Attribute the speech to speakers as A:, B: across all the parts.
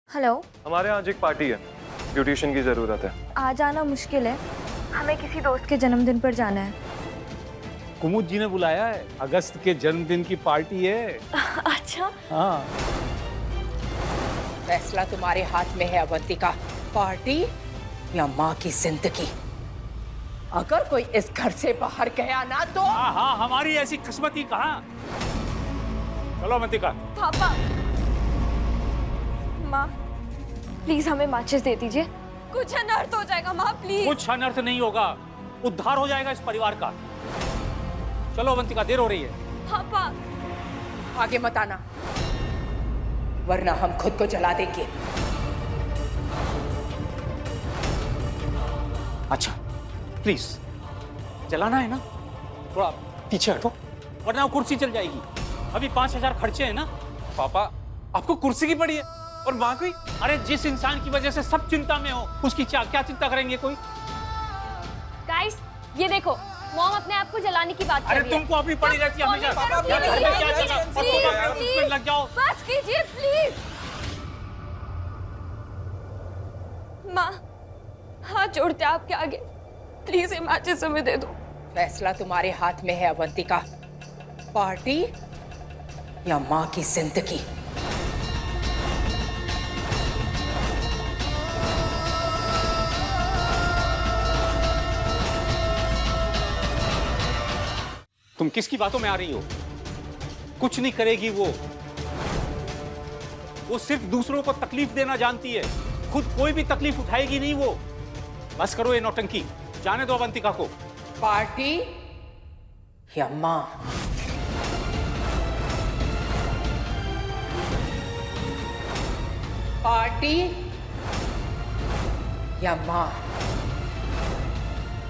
A: Hello.
B: हमारे यहाँ आज एक पार्टी है, ब्यूटिशियन की जरूरत है।
A: आज आना मुश्किल है, हमें किसी दोस्त के जन्मदिन पर जाना है।
C: कुमुद जी ने बुलाया है, अगस्त के जन्मदिन की पार्टी है।
A: अच्छा।
C: हाँ।
D: फैसला तुम्हारे हाथ में है अवंतिका, पार्टी या माँ की जिंदगी। अगर कोई इस घर से बाहर गया ना तो
C: हाँ हाँ, हमारी ऐसी किस्मती कहाँ। चलो अवंतिका।
A: पापा, माँ प्लीज हमें माचिस दे दीजिए, कुछ अनर्थ हो जाएगा माँ प्लीज।
C: कुछ अनर्थ नहीं होगा, उद्धार हो जाएगा इस परिवार का। चलो अवंतिका, देर हो रही है।
A: पापा
D: आगे मत आना, वरना हम खुद को जला देंगे।
C: अच्छा प्लीज, जलाना है ना, थोड़ा पीछे हटो वरना वो कुर्सी चल जाएगी। अभी 5000 खर्चे हैं ना।
B: पापा, आपको कुर्सी की पड़ी है और माँ कोई।
C: अरे जिस इंसान की वजह से सब चिंता में हो, उसकी क्या चिंता करेंगे कोई।
A: गाइस ये देखो, मॉम अपने आप को जलाने की बात कर
C: अरे
A: रही है।
C: तुमको अपनी पड़ी रहती है हमेशा।
A: पापा,
C: क्या
A: प्लीज,
C: घर में क्या चल रहा है?
A: प्लीज,
C: पटों का
A: प्लीज,
C: उसमें लग जाओ।
A: बस कीजिए प्लीज। माँ हाथ जोड़ते हैं आपके आगे, प्लीज ये माचिस हमें दे दो।
D: फैसला तुम्हारे हाथ में है अवंतिका, पार्टी या माँ की जिंदगी।
C: तुम किसकी बातों में आ रही हो? कुछ नहीं करेगी वो सिर्फ दूसरों को तकलीफ देना जानती है, खुद कोई भी तकलीफ उठाएगी नहीं वो। बस करो ये नौटंकी, जाने दो अवंतिका को।
D: पार्टी या माँ। पार्टी या माँ।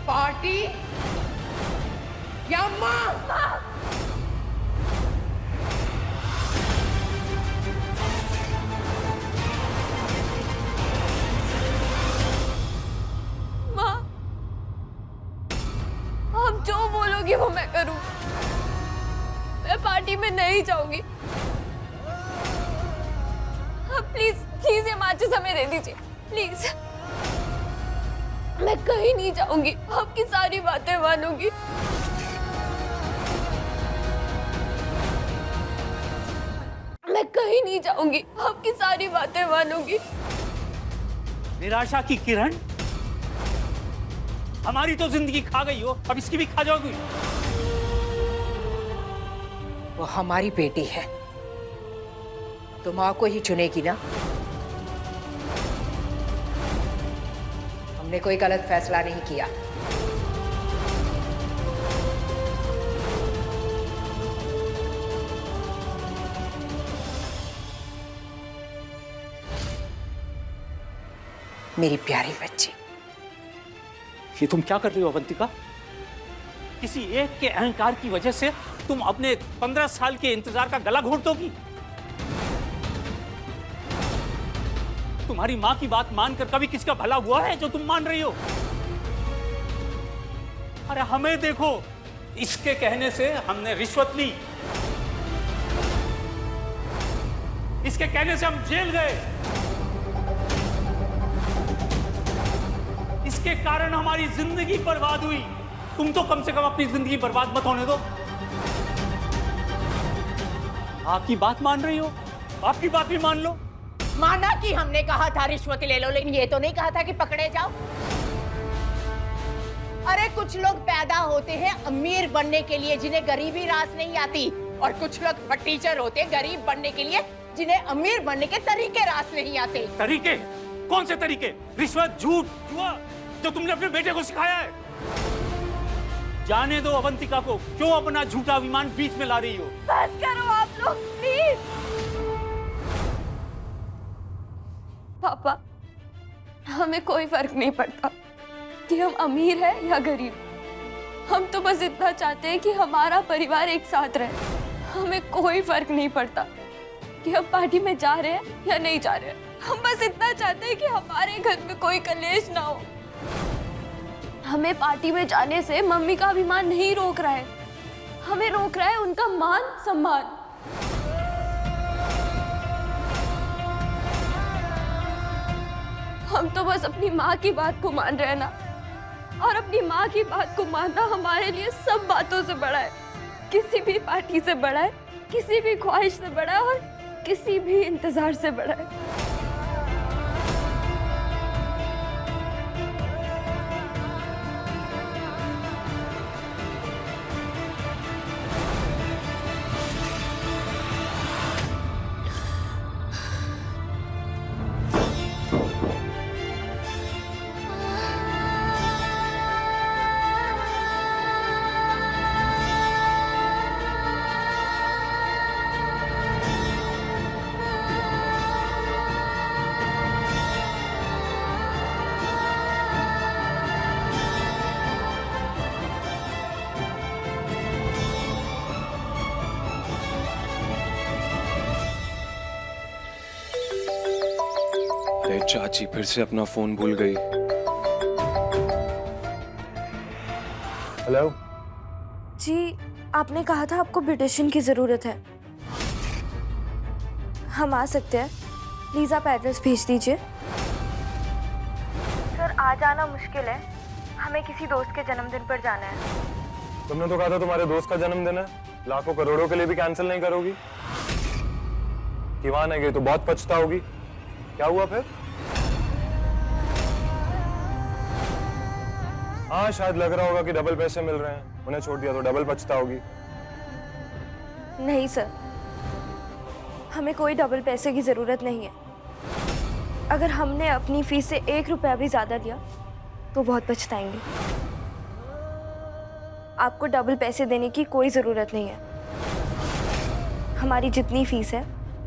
D: पार्टी या माँ।
A: माँ आप जो बोलोगी वो मैं करूं, मैं पार्टी में नहीं जाऊंगी। आप प्लीज प्लीज ये माचिस हमें दे दीजिए प्लीज। मैं कहीं नहीं जाऊंगी, आपकी सारी बातें मानूंगी। मैं कहीं नहीं जाऊंगी, आपकी सारी बातें मानूंगी।
C: निराशा की किरण, हमारी तो जिंदगी खा गई हो, अब इसकी भी खा जाओगी।
D: वो हमारी बेटी है, तो माँ को ही चुनेगी ना। हमने कोई गलत फैसला नहीं किया। मेरी प्यारी बच्ची,
C: ये तुम क्या कर रही हो अवंतिका? किसी एक के अहंकार की वजह से तुम अपने 15 साल के इंतजार का गला घोट दोगी। तुम्हारी माँ की बात मानकर कभी किसका भला हुआ है जो तुम मान रही हो? अरे हमें देखो, इसके कहने से हमने रिश्वत ली, इसके कहने से हम जेल गए, इसके कारण हमारी जिंदगी बर्बाद हुई। तुम तो कम से कम अपनी जिंदगी बर्बाद मत होने दो। आपकी बात मान रही हो, आपकी बात भी मान लो।
D: माना कि हमने कहा था रिश्वत ले लो, लेकिन ये तो नहीं कहा था कि पकड़े जाओ। अरे कुछ लोग पैदा होते हैं अमीर बनने के लिए जिन्हें गरीबी रास नहीं आती, और कुछ लोग टीचर होते हैं गरीब बनने के लिए जिन्हें अमीर बनने के तरीके रास नहीं आते।
C: तरीके? कौन से तरीके? रिश्वत, झूठ, जुआ, जो तुमने अपने बेटे को सिखाया है। जाने दो अवंतिका को, क्यों अपना झूठा अभिमान बीच में ला रही हो?
A: बस करो आप लोग प्लीज। पापा हमें कोई फर्क नहीं पड़ता कि हम अमीर हैं या गरीब, हम तो बस इतना चाहते हैं कि हमारा परिवार एक साथ रहे। हमें कोई फर्क नहीं पड़ता कि हम पार्टी में जा रहे हैं या नहीं जा रहे हैं, हम बस इतना चाहते हैं कि हमारे घर में कोई कलेश ना हो। हमें पार्टी में जाने से मम्मी का अभिमान नहीं रोक रहा है, हमें रोक रहा है उनका मान सम्मान। हम तो बस अपनी माँ की बात को मान रहे हैं ना, और अपनी माँ की बात को मानना हमारे लिए सब बातों से बड़ा है, किसी भी पार्टी से बड़ा है, किसी भी ख्वाहिश से बड़ा है, और किसी भी इंतजार से बड़ा है।
E: अरे चाची फिर से अपना फोन भूल गई। हेलो
A: जी, आपने कहा था आपको ब्यूटिशियन की ज़रूरत है। हम आ सकते हैं, प्लीज़ आप एड्रेस भेज दीजिए।
F: सर आज आना मुश्किल है, हमें किसी दोस्त के जन्मदिन पर जाना है।
E: तुमने तो कहा था तुम्हारे दोस्त का जन्मदिन है, लाखों करोड़ों के लिए भी कैंसिल नहीं करोगी। कि वहां नहीं गई तो बहुत पछताओगी। क्या हुआ फिर? हाँ शायद लग रहा होगा कि डबल पैसे मिल रहे हैं, उन्हें छोड़ दिया तो डबल पछताओगी।
A: नहीं सर, हमें कोई डबल पैसे की ज़रूरत नहीं है। अगर हमने अपनी फीस से 1 रुपया भी ज़्यादा लिया तो बहुत पछताएंगे। आपको डबल पैसे देने की कोई ज़रूरत नहीं है। हमारी जितनी फीस है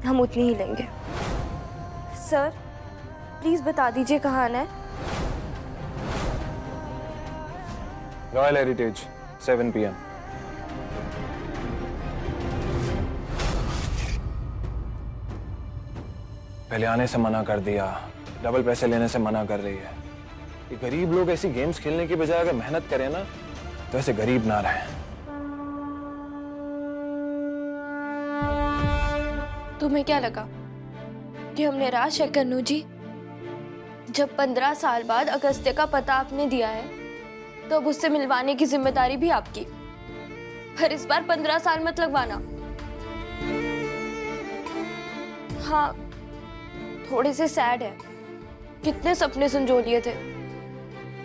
A: हम उतनी ही लेंगे। सर प्लीज़ बता दीजिए कहाँ आना है।
E: Royal heritage 7 PM। पहले आने से मना कर दिया, डबल पैसे लेने से मना कर रही है। ये गरीब लोग ऐसी गेम्स खेलने की बजाय अगर मेहनत करें ना तो ऐसे गरीब ना रहें।
A: तुम्हें क्या लगा कि हम निराश है कन्नू जी? जब 15 साल बाद अगस्त्य का पता आपने दिया है तो अब उससे मिलवाने की जिम्मेदारी भी आपकी। पर इस बार 15 साल मत लगवाना। हाँ थोड़े से सैड है, कितने सपने संजो लिए थे,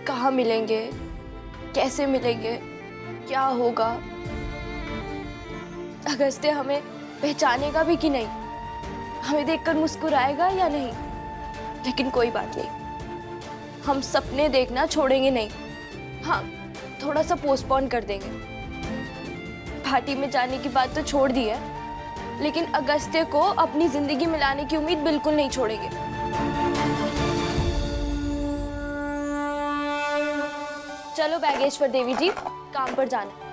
A: कहाँ मिलेंगे, कैसे मिलेंगे, क्या होगा, अगस्त्य हमें पहचानेगा भी कि नहीं, हमें देखकर मुस्कुराएगा या नहीं। लेकिन कोई बात नहीं, हम सपने देखना छोड़ेंगे नहीं। हाँ थोड़ा सा पोस्टपोन कर देंगे। पार्टी में जाने की बात तो छोड़ दी है, लेकिन अगस्त्य को अपनी जिंदगी में लाने की उम्मीद बिल्कुल नहीं छोड़ेंगे। चलो बागेश्वर देवी जी, काम पर जाना है।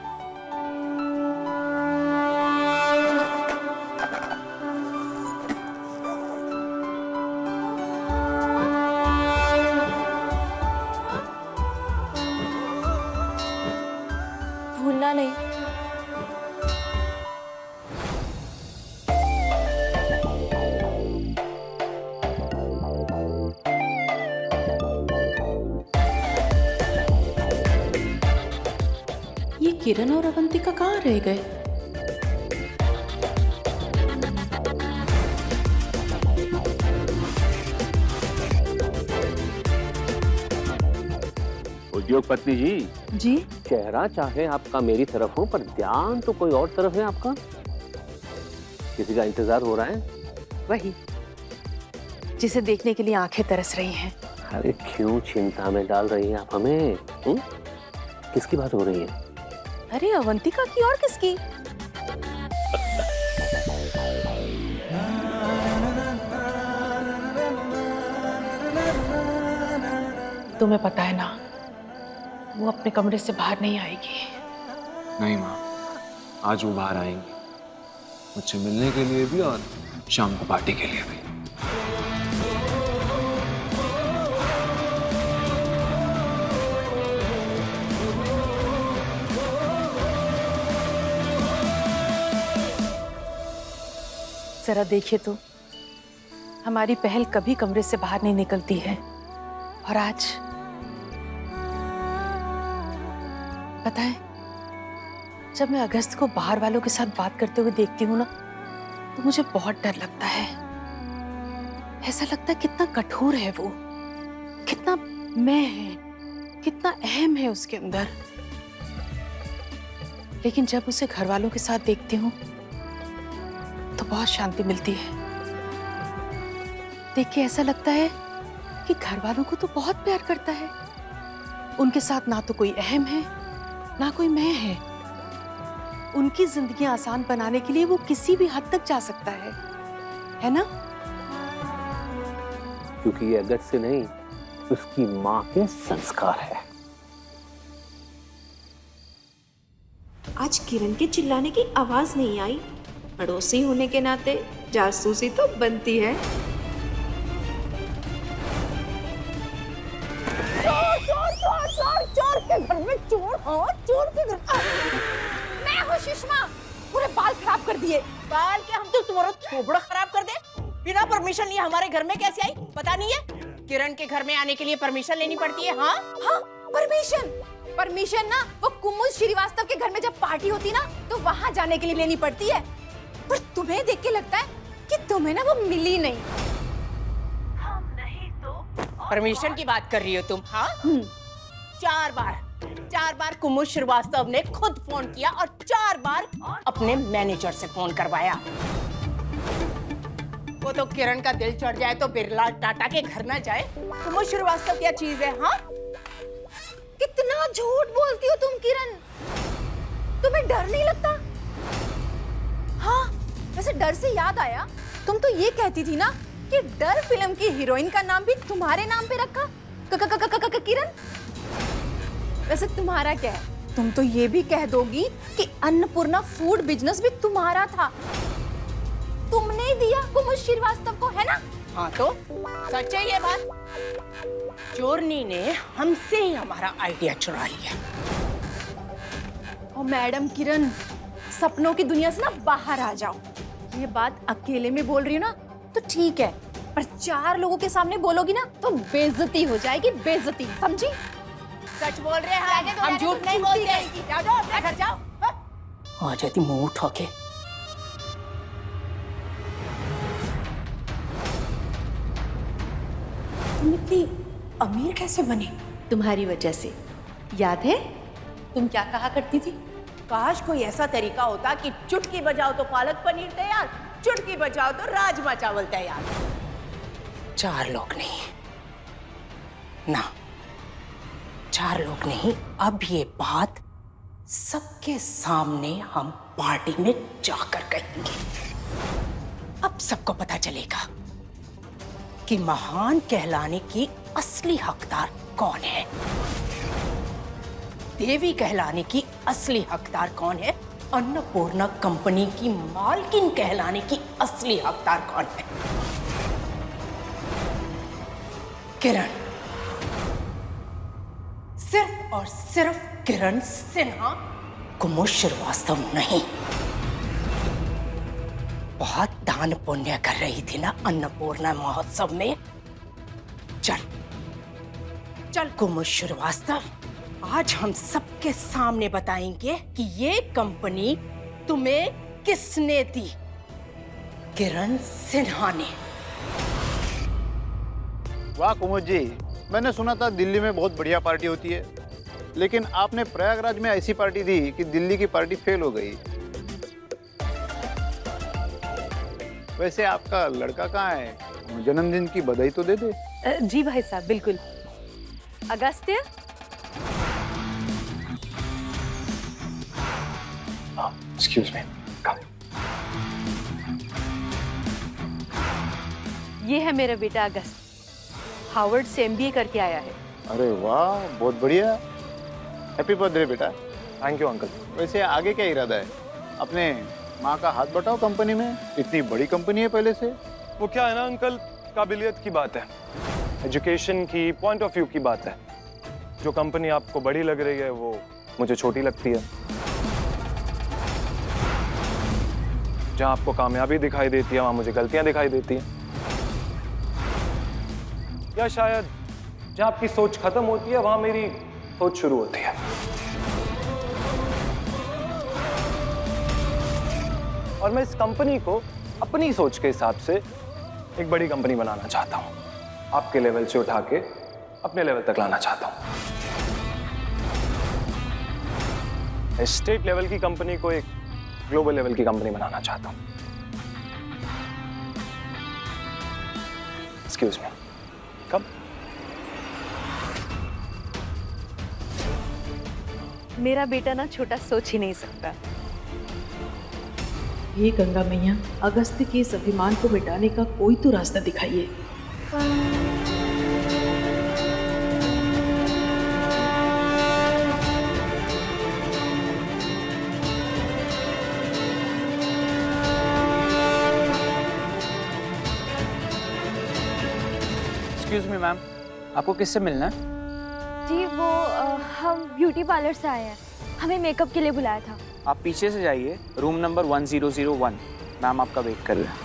A: भूलना नहीं।
G: ये किरण और अवंतिका कहाँ रह गए?
H: उद्योग पत्नी जी,
G: जी
H: चेहरा चाहे आपका मेरी तरफ हो पर ध्यान तो कोई और तरफ है आपका। किसी का इंतजार हो रहा है?
G: वही जिसे देखने के लिए आंखें तरस रही हैं।
H: अरे क्यों चिंता में डाल रही हैं आप हमें? किसकी बात हो रही है?
G: अरे अवंतिका की और किसकी? तुम्हें पता है ना, वो अपने कमरे से बाहर नहीं आएगी।
E: नहीं माँ, आज वो बाहर आएंगी, मुझसे मिलने के लिए भी और शाम को पार्टी के लिए भी।
G: जरा देखिए तो, हमारी पहल कभी कमरे से बाहर नहीं निकलती है, और आज पता है, जब मैं अगस्त को बाहर वालों के साथ बात करते हुए देखती हूँ ना, तो मुझे बहुत डर लगता है। ऐसा लगता है कितना कठोर है वो, कितना मैं है, कितना अहम है उसके अंदर। लेकिन जब उसे घर वालों के साथ देखती हूँ तो बहुत शांति मिलती है। देख के ऐसा लगता है कि घर वालों को तो बहुत प्यार करता है। उनके साथ ना तो कोई अहम है, ना कोई मैं है। उनकी जिंदगी आसान बनाने के लिए वो किसी भी हद तक जा सकता है ना?
H: क्योंकि ये अगस्त से नहीं, उसकी माँ के संस्कार है।
I: आज किरण के चिल्लाने की आवाज नहीं आई। पड़ोसी होने के नाते जासूसी तो बनती है।
D: चोर के घर में चोर। हाँ, चोर के घर।
I: मैं हूँ सुषमा, पूरे बाल खराब कर दिए।
D: बाल के हम तो तुम्हारा थोबड़ा खराब कर दे। बिना परमिशन लिए हमारे घर में कैसे आई पता नहीं है? किरण के घर में आने के लिए परमिशन लेनी पड़ती है। हाँ
I: हाँ, परमिशन ना वो कुमुद श्रीवास्तव के घर में जब पार्टी होती ना, तो वहाँ जाने के लिए लेनी पड़ती है। पर तुम्हें देख के लगता है कि तुम्हें ना वो मिली नहीं।
D: परमिशन की बात कर रही हो तुम? हाँ, 4 बार कुमुद श्रीवास्तव ने खुद फोन किया और 4 बार अपने मैनेजर से फोन करवाया। वो तो किरण का दिल चढ़ जाए तो बिरला टाटा के घर ना जाए। कुमुद श्रीवास्तव क्या चीज है? हाँ,
I: कितना झूठ बोलती हो तुम किरण। तुम्हें डर नहीं लगता? हाँ, वैसे डर से याद आया, तुम तो ये कहती थी ना कि डर फिल्म की हीरोइन का नाम भी तुम्हारे नाम पे रखा। किरण, वैसे तुम्हारा क्या है? तुम तो ये भी कह दोगी कि अन्नपूर्णा फूड बिजनेस भी तुम्हारा था, तुमने ही दिया कुमुद श्रीवास्तव को, है ना?
D: हाँ, तो सच है ये बात। चोरनी ने हमसे ही हमारा आइडिया चुरा लिया।
I: और मैडम किरण, सपनों की दुनिया से ना बाहर आ जाओ। ये बात अकेले में बोल रही हो ना तो ठीक है, पर 4 लोगों के सामने बोलोगी ना तो बेइज्जती हो जाएगी, बेइज्जती, समझी?
D: सच बोल रहे हैं हम झूठ नहीं बोलते। जाओ अपने घर जाओ। आ जाती मुंह उठा के।
I: तुम इतनी अमीर कैसे बनी? तुम्हारी वजह से। याद है तुम क्या कहा करती थी?
D: काश कोई ऐसा तरीका होता कि चुटकी बजाओ तो पालक पनीर तैयार, चुटकी बजाओ तो राजमा चावल तैयार। 4 लोग नहीं ना, 4 लोग नहीं, अब ये बात सबके सामने हम पार्टी में जाकर कहेंगे। अब सबको पता चलेगा कि महान कहलाने की असली हकदार कौन है, देवी कहलाने की असली हकदार कौन है, अन्नपूर्णा कंपनी की मालकिन कहलाने की असली हकदार कौन है। किरण, सिर्फ और सिर्फ किरण सिन्हा, कुमुद श्रीवास्तव नहीं। बहुत दान पुण्य कर रही थी ना अन्नपूर्णा महोत्सव में। चल कुमुद श्रीवास्तव, आज हम सबके सामने बताएंगे कि ये कंपनी तुम्हें किसने दी। किरण सिन्हा ने।
J: वाह कुमुद जी, मैंने सुना था दिल्ली में बहुत बढ़िया पार्टी होती है, लेकिन आपने प्रयागराज में ऐसी पार्टी दी कि दिल्ली की पार्टी फेल हो गई। वैसे आपका लड़का कहाँ है? जन्मदिन की बधाई तो दे दे।
K: जी भाई साहब, बिल्कुल। Agastya,
E: excuse me.
K: ये है मेरा बेटा अगस्त, हार्वर्ड से MBA करके आया है।
J: अरे वाह, बहुत बढ़िया। हैप्पी बर्थडे बेटा।
E: Thank you uncle.
J: वैसे आगे क्या इरादा है? अपने माँ का हाथ बटाओ कंपनी में, इतनी बड़ी कंपनी है पहले से।
E: वो क्या है ना अंकल, काबिलियत की बात है, एजुकेशन की, पॉइंट ऑफ व्यू की बात है। जो कंपनी आपको बड़ी लग रही है वो मुझे छोटी लगती है। जहां आपको कामयाबी दिखाई देती है वहां मुझे गलतियां दिखाई देती हैं। या शायद जहां आपकी सोच खत्म होती है वहां मेरी सोच शुरू होती है। और मैं इस कंपनी को अपनी सोच के हिसाब से एक बड़ी कंपनी बनाना चाहता हूं, आपके लेवल से उठा के अपने लेवल तक लाना चाहता हूं। स्टेट लेवल की कंपनी को एक ग्लोबल लेवल की कंपनी बनाना चाहता हूं। एक्सक्यूज मी, कम।
K: मेरा बेटा ना छोटा सोच ही नहीं सकता।
G: ये गंगा मैया, अगस्त के इस अभिमान को मिटाने का कोई तो रास्ता दिखाइए।
B: एक्सक्यूज मी मैम, आपको किससे मिलना है?
A: जी वो हम ब्यूटी पार्लर से आए हैं, हमें मेकअप के लिए बुलाया था।
B: आप पीछे से जाइए, रूम नंबर 1001। मैम आपका वेट कर रहे हैं।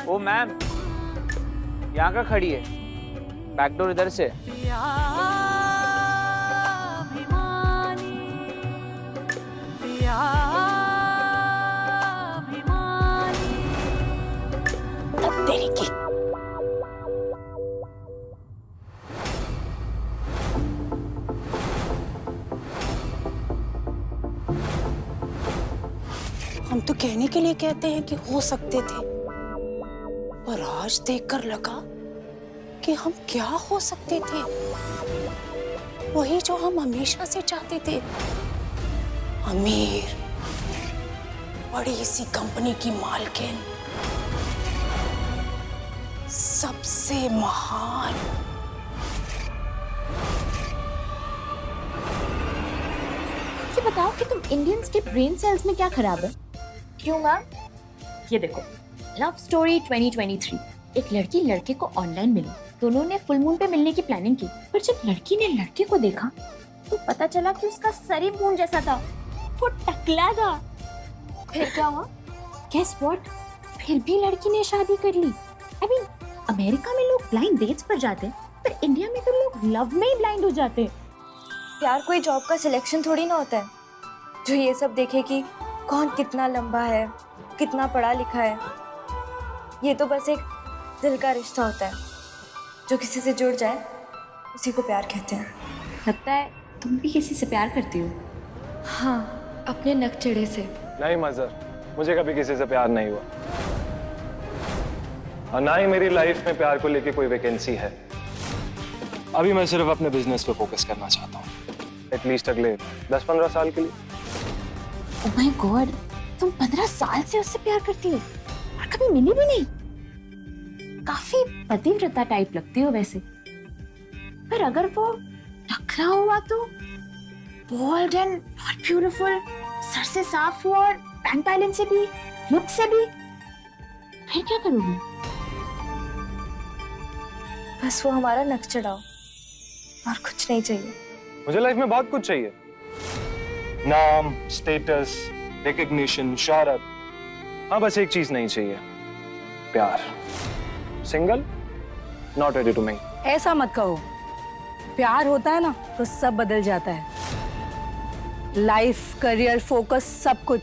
B: ओ मैम, यहाँ का खड़ी है, बैकडोर इधर से।
D: तेरी की हम तो कहने के लिए कहते हैं कि हो सकते थे, पर आज देखकर लगा कि हम क्या हो सकते थे, वही जो हम हमेशा से चाहते थे। अमीर, बड़ी सी कंपनी की मालकिन, सबसे महान।
I: ये बताओ कि तुम इंडियंस के ब्रेन सेल्स में क्या खराब है? क्यों मैम? ये देखो, लव स्टोरी 2023। एक लड़की लड़के को ऑनलाइन मिली, दोनों ने फुल मून पे मिलने की प्लानिंग की, पर जब लड़की ने लड़के को देखा तो पता चला कि उसका सर ही मून जैसा था, वो टकला था। फिर क्या हुआ? Guess what? फिर भी लड़की ने शादी कर ली। आई मीन, अमेरिका में लोग ब्लाइंड डेट्स पर जाते हैं, पर इंडिया में तो लोग लव में ही ब्लाइंड हो जाते हैं।
A: प्यार कोई जॉब का सिलेक्शन थोड़ी ना होता है जो ये सब देखे कि कौन कितना लंबा है, कितना पढ़ा लिखा है। ये तो बस एक दिल का रिश्ता होता है, जो किसी से जुड़ जाए उसी को प्यार कहते हैं।
I: लगता है तुम भी किसी से प्यार करती हो।
A: हाँ, अपने नकचढ़े से।
E: नहीं मजर, मुझे कभी किसी से प्यार नहीं हुआ, और ना ही मेरी लाइफ में प्यार को लेके कोई वैकेंसी है। अभी मैं सिर्फ अपने बिजनेस पे फोकस करना चाहता हूँ, एटलीस्ट अगले 10-15 साल के लिए।
I: ओह माय गॉड, तुम 15 साल से उससे प्यार करती हो और कभी मिली भी नहीं? काफी पतिव्रता टाइप लगती हो वैसे, पर अगर वो टकरा हुआ तो बोल्ड एंड नॉट ब्यूटीफुल, सर से साफ हो और बैंक बैलेंस से भी, लुक से भी, फिर क्या करोगी?
A: बस वो हमारा नक चढ़ाओ और कुछ नहीं चाहिए।
E: मुझे लाइफ में बहुत कुछ चाहिए, नाम, स्टेटस, रिकग्निशन, शोहरत। हाँ, बस एक चीज नहीं चाहिए, प्यार। Single, not ready to mingle.
K: ऐसा मत कहो, प्यार होता है ना तो सब बदल जाता है। लाइफ, करियर, फोकस, सब कुछ।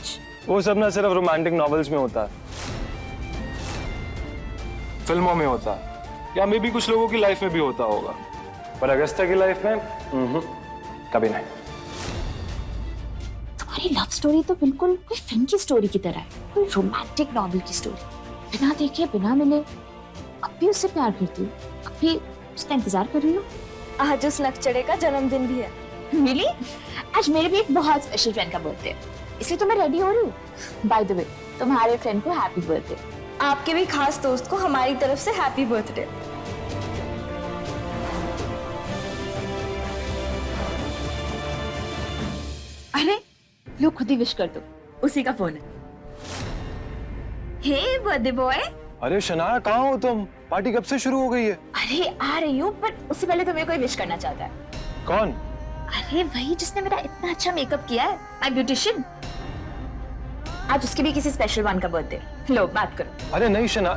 E: वो सब ना सिर्फ रोमांटिक नॉवेल्स में होता है, फिल्मों में होता है, या मे भी कुछ लोगों की लाइफ में भी होता होगा, पर अगस्त्या की लाइफ में कभी नहीं।
I: तुम्हारी लव स्टोरी तो बिल्कुल कोई फिल्म की स्टोरी की तरह है, कोई रोमांटिक नॉवेल की स्टोरी। बिना देखे, बिना मिले, अब भी उससे प्यार करती हूँ, अब भी उसका इंतजार कर रही हूँ।
A: आज उस नकचड़े का जन्मदिन भी है।
I: मिली, आज मेरे भी एक बहुत स्पेशल फ्रेंड का बर्थडे है, इसलिए तो मैं रेडी हो रही हूँ। बाय द वे, तुम्हारे फ्रेंड को हैप्पी बर्थडे।
A: आपके भी खास दोस्त को हमारी तरफ से हैप्पी बर्थडे।
I: अरे लो, खुद ही विश कर दो, उसी का फोन है। हे बर्थडे बॉय।
E: अरे शनाया, कहाँ हो तुम? पार्टी कब से शुरू हो गई है?
I: अरे आ रही हूँ, पर उससे पहले तो मेरे को विश करना चाहता है।
E: कौन?
I: अरे वही जिसने मेरा इतना अच्छा मेकअप किया है, माय ब्यूटिशियन। आज उसके भी किसी स्पेशल वन का बर्थडे। लो बात करो।
E: अरे नहीं शना,